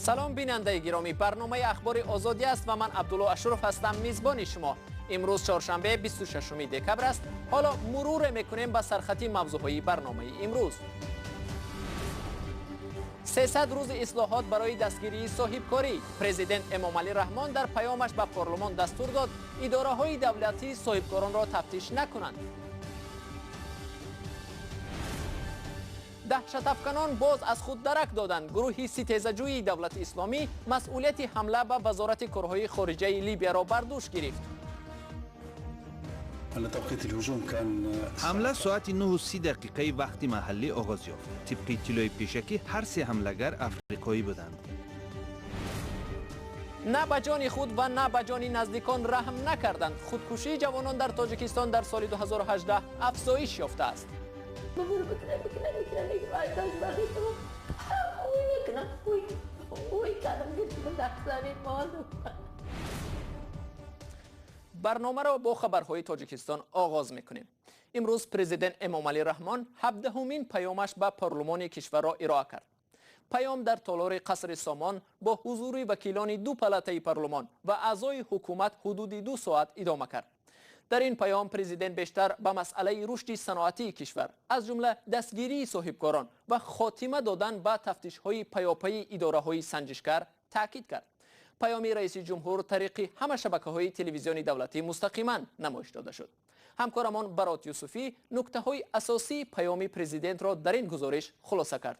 سلام بیننده گرامی، برنامه اخبار آزادی است و من عبدالله اشرف هستم میزبان شما. امروز چهارشنبه 26 دکبر است. حالا مرور میکنیم به سرخطی موضوعهای برنامه امروز. 300 روز اصلاحات برای دستگیری صاحبکاری. پرزیدنت امامعلی رحمان در پیامش به پارلمان دستور داد اداره‌های دولتی صاحبکاران را تفتیش نکنند. دهشت‌افکنان باز از خود درک دادند. گروهی ستیزجوی دولت اسلامی مسئولیت حمله به وزارت کارهای خارجه لیبیا را بر دوش گرفت. حمله ساعت 9:30 وقت محلی آغاز یافت. طبق اطلاع پیشکی هر سه حملگر افریقایی بودند. نه به جان خود و نه به جان نزدیکان رحم نکردند. خودکشی جوانان در تاجیکستان در سال 2018 افزایش یافته است. برنامه را با خبرهای تاجیکستان آغاز میکنیم. امروز پرزیدنت امامعلی رحمان 17مین پیامش به پارلمان کشور را ارائه کرد. پیام در تالار قصر سامان با حضور وکیلان دو پالاتای پارلمان و اعضای حکومت حدود 2 ساعت ادامه کرد. در این پیام پرزیدنت بیشتر به مسئله رشد صنعتی کشور از جمله دستگیری صاحبکاران و خاتمه دادن به تفتیش‌های پیاپی اداره‌های سنجشگر تاکید کرد. پیام رئیس جمهور طریق همه شبکه‌های تلویزیونی دولتی مستقیما نمایش داده شد. همکارمان برات یوسفی نکته‌های اساسی پیام پرزیدنت را در این گزارش خلاصه کرد.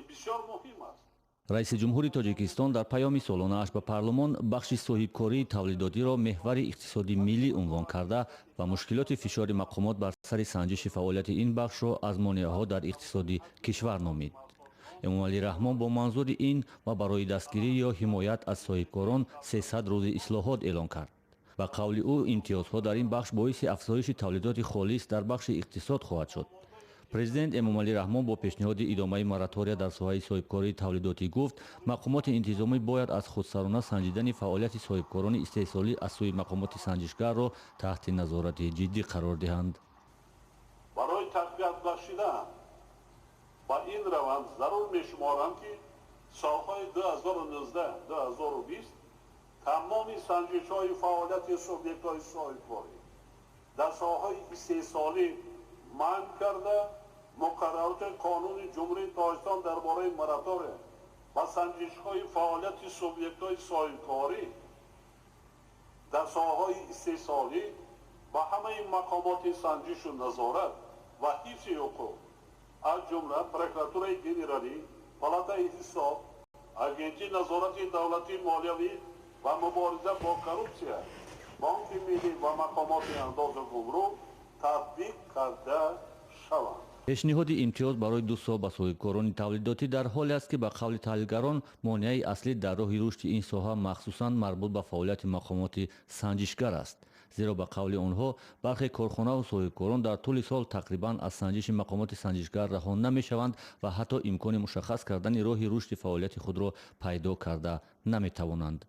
بسیار مهم است. رئیس جمهوری تاجیکستان در پیام سالانه‌اش به پارلمان بخش صاحبکاری تولیداتی را محور اقتصادی ملی عنوان کرده و مشکلات فشار مقامات بر سر سنجش فعالیت این بخش را از مانعه‌ها در اقتصادی کشور نامید. امامعلی رحمان با منظور این و برای دستگیری یا حمایت از صاحبکاران 300 روز اصلاحات اعلان کرد. با قول او امتیازها در این بخش باعث افزایش تولیدات خالص در بخش اقتصاد خواهد شد. پرزیدنت امامعلی رحمان با پیشنهاد ادامه موراتوریا در ساحه صاحبکاری تولیداتی گفت مقامات انتظامی باید از خودسرانه سنجیدن فعالیت صاحبکاران استحصالی از سوی مقامات سنجشگر را تحت نظارت جدی قرار دهند. برای تقویت بخشیدن با این روند ضرور می‌شمارم که سالهای 2019-2020 تمام سنجش‌های فعالیت سوبیکت‌های صاحبکاری در ساحه استحصالی منع کرده مقررات قانون جمهوری تاجیکستان درباره موراتوریا و سنجش‌های فعالیت سوبیکت‌های صاحبکاری در ساحه استحصالی و همه مقامات سنجش و نظارت و حفظ حقوق از جمله پروکراتورای گنرالی، پالاتای حساب، اگنسی نظارت دولتی مالیوی و مبارزه با کروپسیا، بانک ملی و مقامات انداز گمرک تطبیق کرده شوند. پیشنهاد امتیاز برای 2 سال به صاحبکاران تولیداتی در حالی است که به قول تحلیلگران مانع اصلی در راه رشد این ساحه مخصوصاً مربوط به فعالیت مقامات سنجشگر است. زیرا به قول آنها برخی کارخانه و صاحبکاران در طول سال تقریباً از سنجش مقامات سنجشگر رها نمی‌شوند و حتی امکان مشخص کردن راه رشد فعالیت خود را پیدا کرده نمی‌توانند.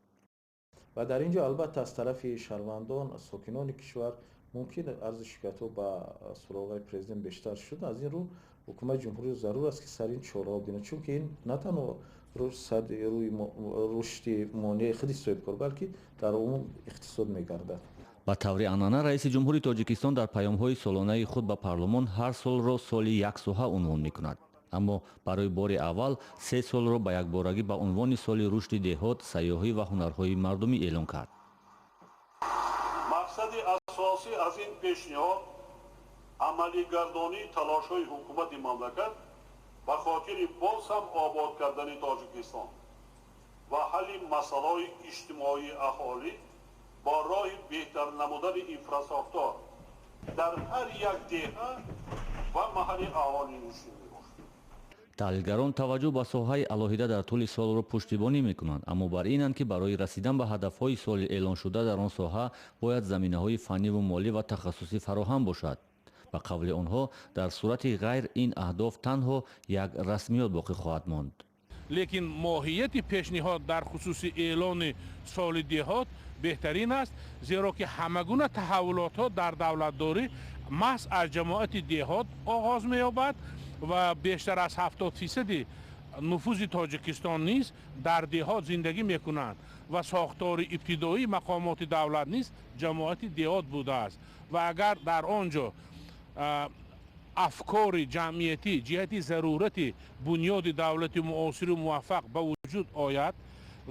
و در اینجا البته از طرف شهروندان ساکنان کشور ممکن عرض شکایت ها به سراغ پرزیدنت بیشتر شد. از این رو حکومت جمهوری ضرور است که سر این چاره ها بینه، چون که این نه تنها روی رشد مانع خود صاحبکار بلکه در عموم اقتصاد میگردد. به طور عنعنه رئیس جمهوری تاجیکستان در پیام‌های سالانه خود به پارلمان هر سال را سال یک ساحه عنوان می‌کند. اما برای بار اول 3 سال را به یک بارگی به عنوان سال رشد دهات، سیاحی و هنرهای مردمی اعلام کرد. مقصد اساسی از این پیشنهاد عملی گردانی تلاش‌های حکومت مملکت به خاطر باز هم آباد کردن تاجیکستان و حل مسائل اجتماعی اهالی با راه بهتر نمودن انفراستراکچور در هر یک دهه و محل اهالی نشین می‌باشد. تحلیلگران توجه به ساحه علاهیده در طول سال را پشتیبانی می‌کنند، اما بر اینند که برای رسیدن به هدف‌های سال اعلان شده در آن ساحه باید زمینه‌های فنی و مالی و تخصصی فراهم باشد. به قول آنها در صورت غیر این اهداف تنها یک رسمیت باقی خواهد ماند. لیکن ماهیت پیشنهاد در خصوص اعلان سال دهات بهترین است، زیرا که همگونه تحولات ها در دولتداری محض از جماعت دهات آغاز می‌یابد و بیشتر از 70% نفوذ تاجیکستان نیز در دهات زندگی میکنند و ساختار ابتدایی مقامات دولت نیز جماعت دهات بوده است و اگر در آنجا افکار جمعیتی جهت ضرورت بنیاد دولت معاصر و موفق به وجود آید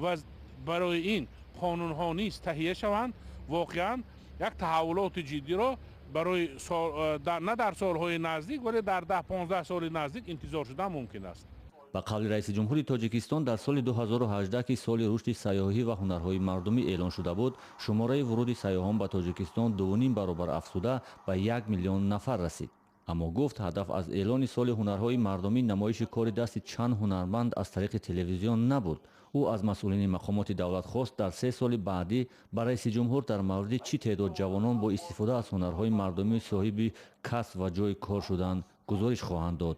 و برای این قانون ها نیز تهیه شوند، واقعا یک تحولات جدی را برای نه در سالهای نزدیک ولی در 10-15 سال نزدیک انتظار شدن ممکن است. با قول رئیس جمهوری تاجیکستان در سال 2018 که سال رشد سیاحی و هنرهای مردمی اعلان شده بود، شماره ورود سیاحان به تاجیکستان 2.5 برابر افزوده به 1 میلیون نفر رسید. اما گفت هدف از اعلان سال هنرهای مردمی نمایش کار دست چند هنرمند از طریق تلویزیون نبود. او از مسئولین مقامات دولت خواست در 3 سال بعدی با رئیس جمهور در مورد چی تعداد جوانان با استفاده از هنرهای مردمی صاحب کسب و جای کار شدند گزارش خواهند داد.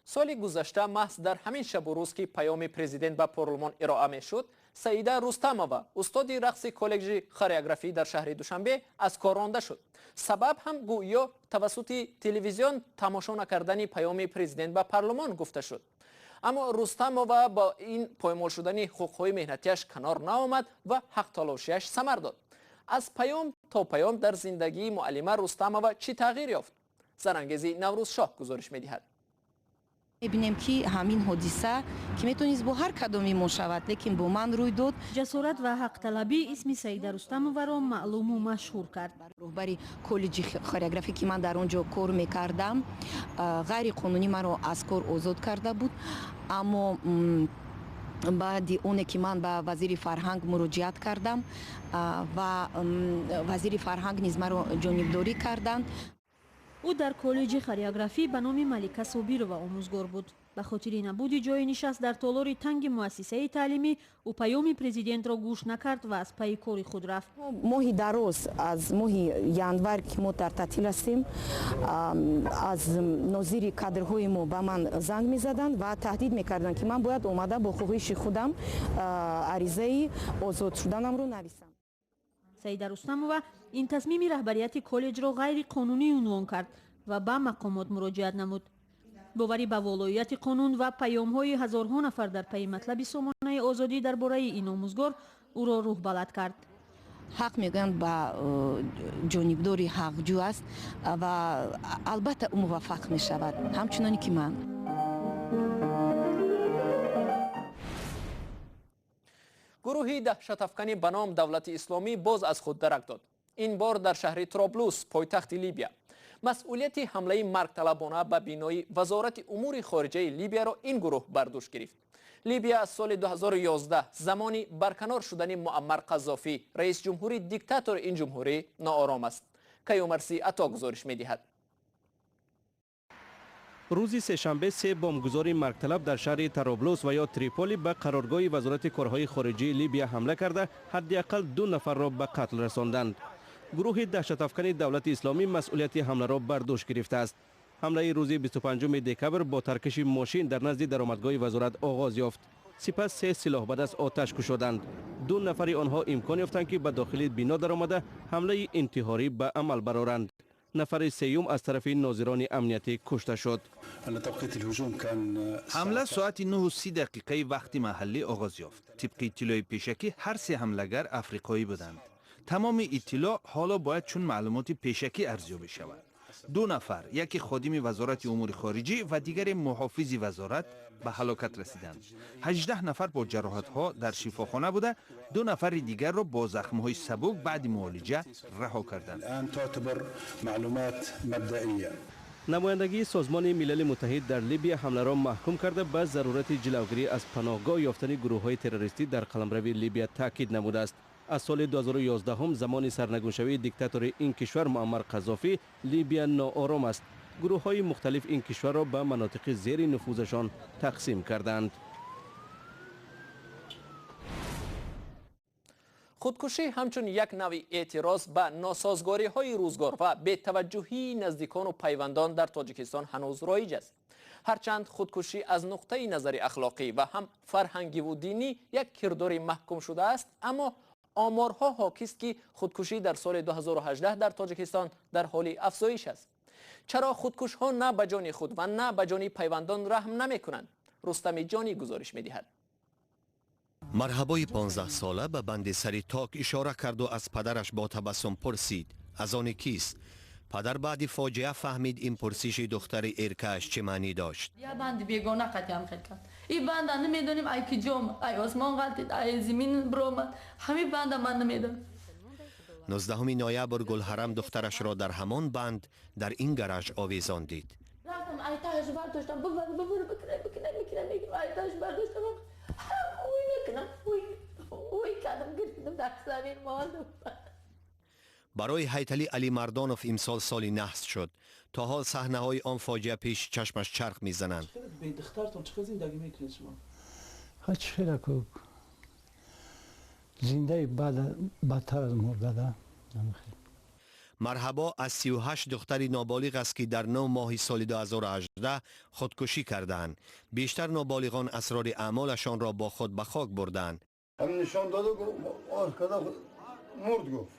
سال گذشته محض در همین شب و روز که پیام پرزیدنت به پارلمان ارائه میشد، سعیده رستمова استاد رقص کالج خورئوگرافی در شهر دوشنبه از کار رانده شد. سبب هم گویا توسط تلویزیون تماشا نکردن پیام پرزیدنت به پارلمان گفته شد. اما رستمova با این پایمال شدن حقوق‌های مهنتیش کنار نآمد و حق تلاشیش ثمر داد. از پیام تا پیام در زندگی معلمه رستمova چی تغییر یافت؟ زرانگیزی نوروز شاه گزارش می‌دهد. می‌بینیم که همین حادثه که میتونست با هر کدومی ما شود لیکن با من روی داد. جسارت و حق طلبی اسم سعیده رستمova را معلوم و مشهور کرد. رهبری کالج خورئوگرافی که من در آنجا کار میکردم غیر قانونی مرا از کار آزاد کرده بود، اما بعد اونه که من به وزیر فرهنگ مراجعت کردم و وزیر فرهنگ نیز مرا جانبداری کردند. او در کالج خورئوگرافی به نام ملکه صابرova آموزگار بود. به خاطر نبود جای نشست در تالار تنگ مؤسسه تعلیمی، او پیام پرزیدنت را گوش نکرد و از پی کار خود رفت. ماهی دراز از ماهی ینور که ما در تعطیل هستیم، از ناظر کادرهای ما به من زنگ می‌زدند و تهدید می‌کردند که من باید اومده با خواهش خودم عریضه آزاد شدنم رو نویسم. سعیده رستمova این تصمیم رهبریت کالج را غیر قانونی عنوان کرد و به مقامات مراجعت نمود. باوری به والایت قانون و پیام‌های هزارها نفر در پی مطلب سامانه آزادی درباره این آموزگار او را روح بلد کرد. حق میگن با جانبداری حقجو است و البته او موفق می شود همچنانی که من. گروهی دهشت افکنی به نام دولت اسلامی باز از خود درک داد. این بار در شهر طرابلس پایتخت لیبیا. مسئولیت حمله مرگ طلبانه به بینای وزارت امور خارجه لیبیا را این گروه بر دوش گرفت. لیبیا از سال 2011 زمانی برکنار شدن معمر قذافی رئیس جمهوری دیکتاتور این جمهوری ناآرام است. کیومرثی عطا گزارش می‌دهد. روز سه‌شنبه 3 بمبگذار مرگطلب در شهر طرابلس و یا تریپولی به قرارگاه وزارت کارهای خارجه لیبیا حمله کرده حداقل 2 نفر را به قتل رساندند. گروه دهشت افکن دولت اسلامی مسئولیت حمله را بر دوش گرفته است. حمله روز 25 دکبر با ترکش ماشین در نزد درآمدگاه وزارت آغاز یافت. سپس 3 سلاح به دست آتش کشیدند. 2 نفر آنها امکان یافتند که به داخل بنا درآمده حمله انتحاری به عمل برآورند. نفر سیوم از طرف ناظران امنیتی کشته شد. حمله ساعت 9:30 وقت محلی آغاز یافت. طبق اطلاع پیشکی هر 3 حملگر افریقایی بودند. تمام اطلاع حالا باید چون معلومات پیشکی ارزیابی شود. 2 نفر، یکی خادم وزارت امور خارجه و دیگر محافظ وزارت به هلاکت رسیدند. 18 نفر با جراحت ها در شفاخانه بوده، 2 نفر دیگر را با زخم های سبک بعد معالجه رها کردند. نمایندگی سازمان ملل متحد در لیبیا حمله را محکوم کرده به ضرورت جلوگیری از پناهگاه یافتن گروه های تروریستی در قلمرو لیبیا تاکید نموده است. از سال 2011 هم زمان سرنگونشوی دیکتاتور این کشور معمر قذافی لیبیا ناآرام است. گروه های مختلف این کشور را به مناطق زیر نفوذشان تقسیم کردند. خودکشی همچون یک نوع اعتراض به ناسازگاری های روزگار و به توجهی نزدیکان و پیوندان در تاجیکستان هنوز رایج است. هرچند خودکشی از نقطه نظر اخلاقی و هم فرهنگی و دینی یک کردار محکوم شده است، اما آمارها حاکی است که خودکشی در سال 2018 در تاجیکستان در حال افزایش است. چرا خودکش ها نه به جان خود و نه به جان پیوندان رحم نمی کنند؟ رستم جانی گزارش می دهد. مرحبای 15 ساله به بند سری تاک اشاره کرد و از پدرش با تبسم پرسید از آن کیست؟ پدر بعد فاجعه فهمید این پرسش دختر ایرکش چه معنی داشت. یا بند بیگانه قتل کرد. این بند نمیدونیم ای که جام ای آسمان قلتید ای زمین برآمد همین بند من نمیدونم. 19 نوامبر گلحرم دخترش را در همان بند در این گراژ آویزان دید. رفتم ای تاش برداشتم ببر بکنه ای تاش برداشتم اوی کردم گرفتم در زمین ماندم. برای هیتلی علی مردانوف امسال سالی نحس شد. تا حال صحنه های آن فاجعه پیش چشمش چرخ میزنند. به دخترتون چقدر زندگی میکنید شما؟ چرا که زنده بدتر از مرده. مرحبا از 38 دختری نابالغ است که در 9 ماه سال 2018 خودکشی کردند. بیشتر نابالغان اسرار اعمالشان را با خود به خاک بردند. هم نشان داد و مرد گفت.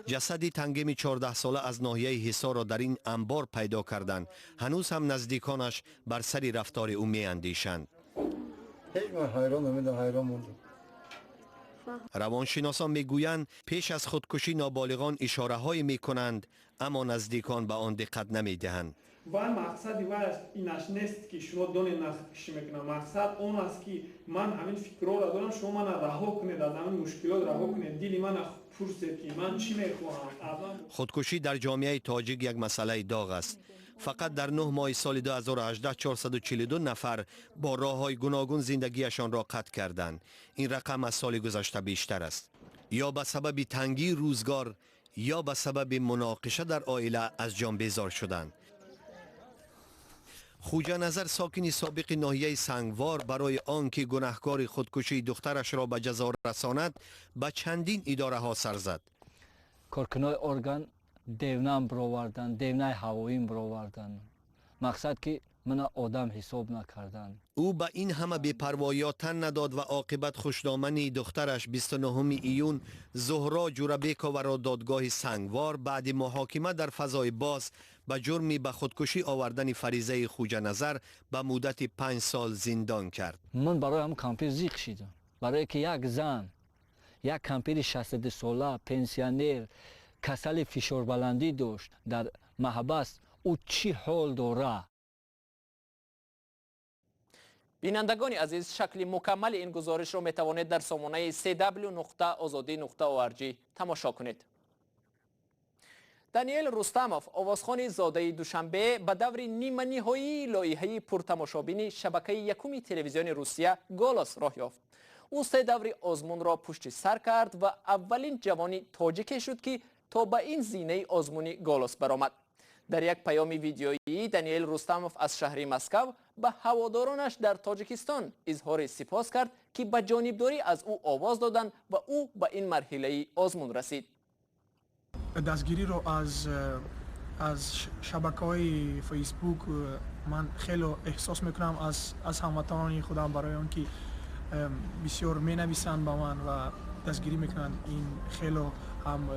جسدی تنگم 14 ساله از ناحیه حصار را در این انبار پیدا کردند. هنوز هم نزدیکانش بر سر رفتار او می‌اندیشند. هیچ من حیران موندم. روانشناسان میگویند پیش از خودکشی نابالغان اشاره های میکنند اما نزدیکان به آن دقت نمیدهند. و مقصدی واسه اینش نیست که شما دونین نخشی میکنم. مقصد اون است که من همین فکر را دارم شما من رها کنید از همین مشکلات رها کنید دل من پرسید که من چی میخواهم. خودکشی در جامعه تاجیک یک مسئله داغ است. فقط در 9 ماه سال 2018 442 نفر با راه‌های گوناگون زندگیشان را قطع کردند. این رقم از سال گذشته بیشتر است. یا به سبب تنگی روزگار یا به سبب مناقشه در عائله از جان بیزار شدند. خوجا نظر ساکن سابق ناحیه سنگوار برای آنکه گناهکار خودکشی دخترش را به جزا رساند به چندین اداره ها سر زد. کارکنای ارگان دیونم برآوردن، دیونای هواییم برآوردن. مقصد که من آدم حساب نکردن. او به این همه بی‌پروایی تن نداد و عاقبت خوشدامنی دخترش 29 ایون زهرا جوربیکووا را دادگاه سنگوار بعد محاکمه در فضای باز به جرم به خودکشی آوردن فریضه خوجا نظر به مدت 5 سال زندان کرد. من برای هم کمپیر زی کشیدم. برای که یک زن، یک کمپیر 62 ساله پنسیونر کسل فشار بلندی داشت در محبس او چی حال داره؟ بینندگان عزیز شکل مکمل این گزارش را می توانید در سامانه www.azadi.org تماشا کنید. دانیل رستموف آوازخوان زاده دوشنبه به دور نیمه نهایی لایحه پرتماشابین شبکه یکم تلویزیون روسیه گالوس راه یافت. او 3 دور آزمون را پشت سر کرد و اولین جوانی تاجیک شد که تا به این زینه آزمونی گالوس برآمد. در یک پیام ویدیویی دانیل رستموف از شهر مسکو به هوادارانش در تاجیکستان اظهار سپاس کرد که به جانبداری از او آواز دادند و او به این مرحله آزمون رسید. دستگیری رو از شبکه‌های فیسبوک من خیلی احساس میکنم از هموطنان خودم برای آنکه بسیار مینویسند با من و دستگیری میکنن. این خیلی هم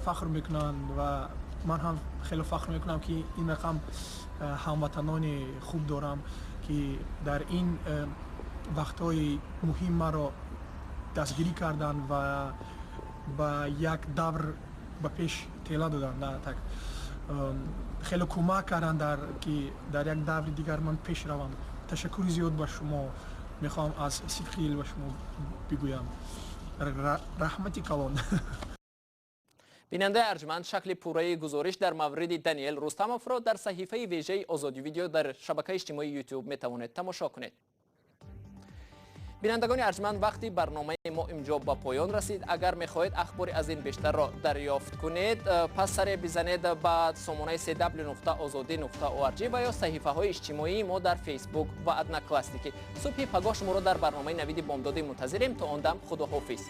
فخر میکنن و من هم خیلی فخر میکنم که این رقم هموطنان خوب دارم که در این وقتهای مهم مرا دستگیری کردن و با یک دور به پیش تیلا دادن. خیلی کمک کردن که در یک دور دیگر من پیش روم. تشکر زیاد به شما میخوام از صدقی به شما بگویم. رحمتی کلان. بیننده ارجمند شکل پوره گزارش در مورد دانیل رستموف را در صحیفه ویژه آزادی ویدیو در شبکه اجتماعی یوتیوب می توانید تماشا کنید. بینندگان ارجمند وقتی برنامه ما اینجا با پایان رسید. اگر میخواهید اخبار از این بیشتر را دریافت کنید پس سر بزنید به سامانه www.azadi.org و یا صحیفه های اجتماعی ما در فیسبوک و ادنا کلاسیکی. صبح پگاه شما را در برنامه نوید بامدادی منتظریم. تا آن دم خداحافظ.